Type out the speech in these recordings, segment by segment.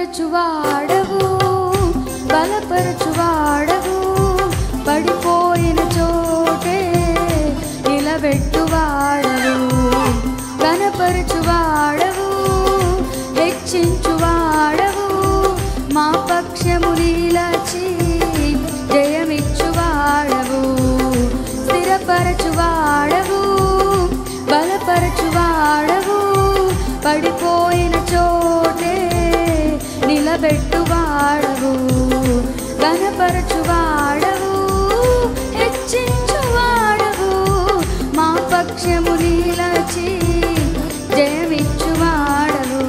స్థిరపరచువాడవు బలపరచువాడవు పడిపోయిన చోటే నిలబెట్టువాడవు ఘనపరచువాడవు హెచ్చించువాడవు మా పక్షము నిలచి జయమిచ్చువాడవు స్థిరపరచువాడవు బలపరచువాడవు పడిపోయిన చోటే నిలబెట్టువాడవు ఘనపరచువాడవు హెచ్చించువాడవు మా పక్షము నిలచి జయమిచ్చువాడవు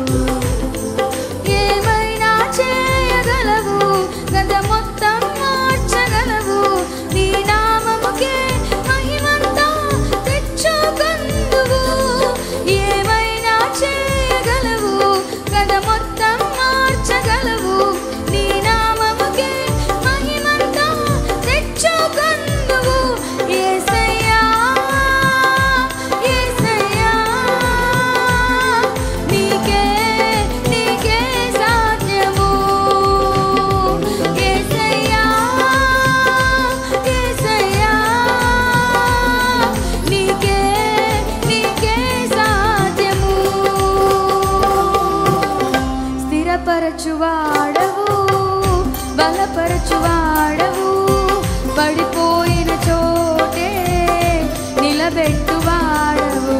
ఏమైనా చేయగలవు గత మొత్తం మార్చగలవు నీ నామముకే మహిమంతా తెచ్చుకొందువు ఏమైనా చేయగలవు గత మొత్తం మార్చగలవు నీ నామముకే మహిమంతా తెచ్చుకొందువు యేసయ్యా యేసయ్యా నీకే నీకే సాధ్యము యేసయ్యా యేసయ్యా నీకే నీకే సాధ్యము స్థిరపరచువాడవు బలపరచువాడవు పడిపోయిన చోటే నిలబెట్టువాడవు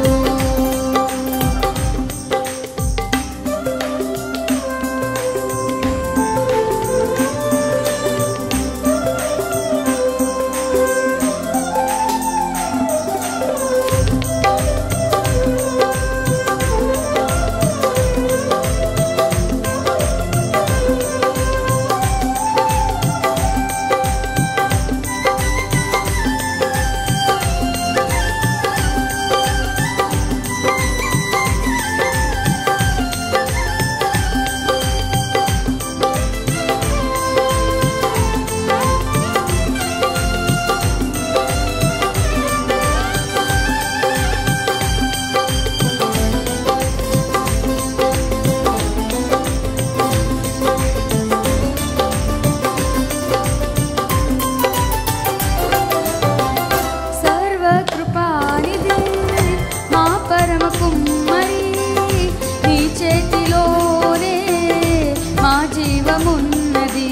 సర్వకృపానిధి మా పరమ కుమ్మరి నీ చేతిలోనే మా జీవమున్నది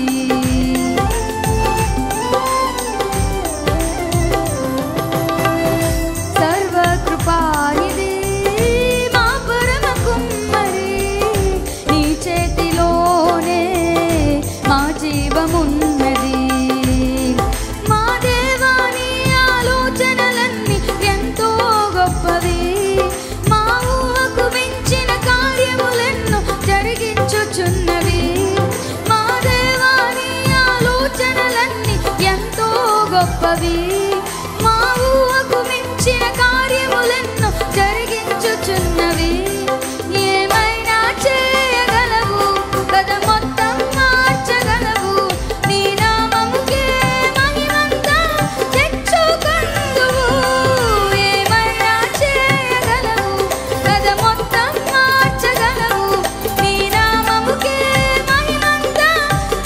సర్వకృపానిధి మా పరమ కుమ్మరి నీ చేతిలోనే మా జీవమున్నది మా దేవా నీ ఆలోచనలన్నీ ఎంతో గొప్పవి మా ఊహకు మించిన కార్యములెన్నో జరిగించుచున్నవి మా దేవా నీ ఆలోచనలన్నీ ఎంతో గొప్పవి మా ఊహకు మించిన కార్యములెన్నో జరిగించుచున్నవి ఏమైనా చేయగలవు గత మొత్తం మార్చగలవు నీ నామముకే మహిమంతా తెచ్చుకొందువు ఏమైనా చేయగలవు గత మొత్తం మార్చగలవు నీ నామముకే మహిమంతా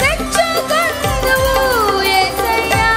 తెచ్చుకొందువు యేసయ్యా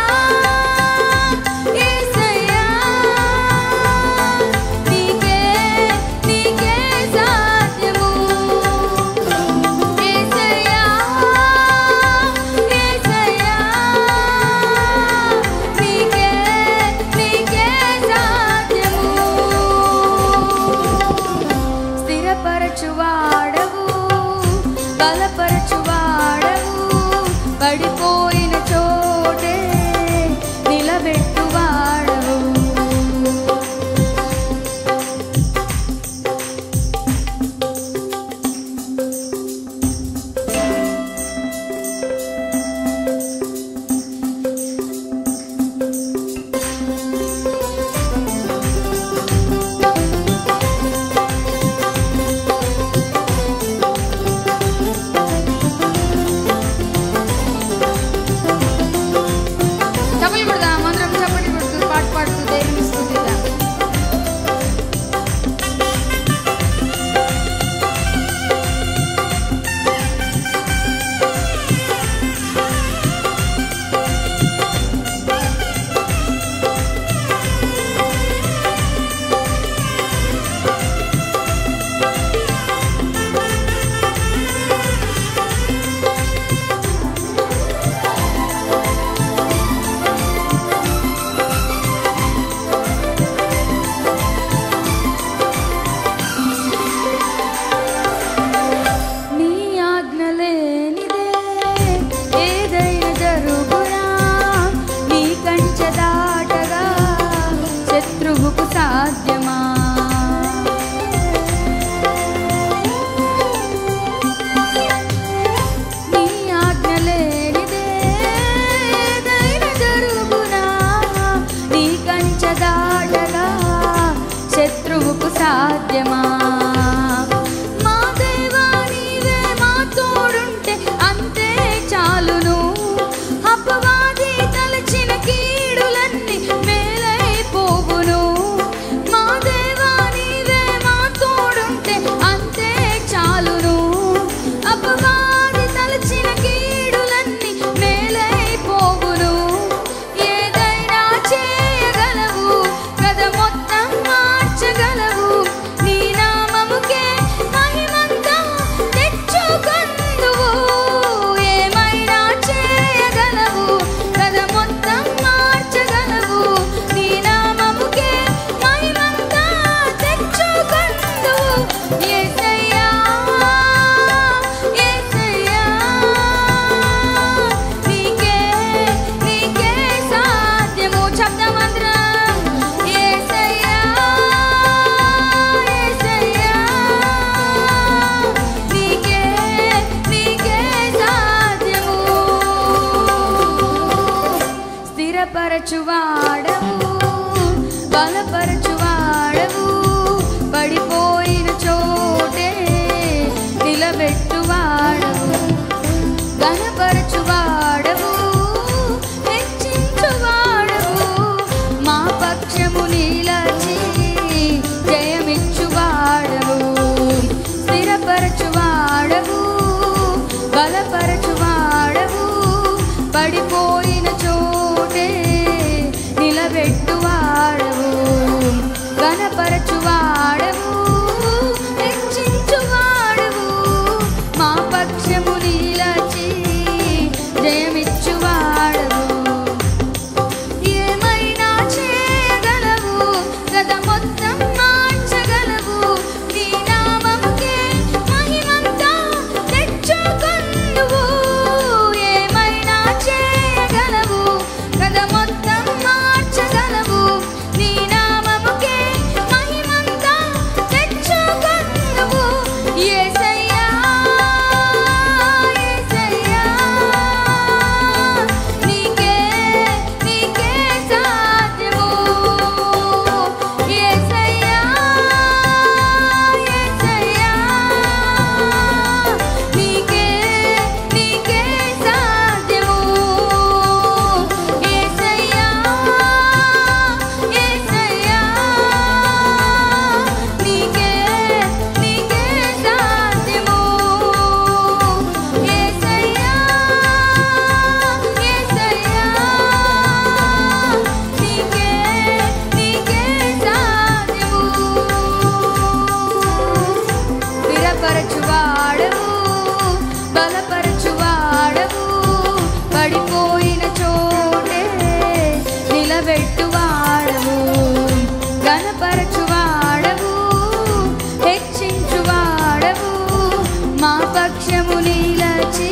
మా పక్షము నిలచి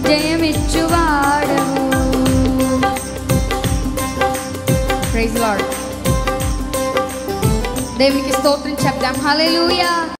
జయమిచ్చువాడవు. Praise lord. దేవునికి స్తోత్రం చెప్దాం. హల్లెలూయా.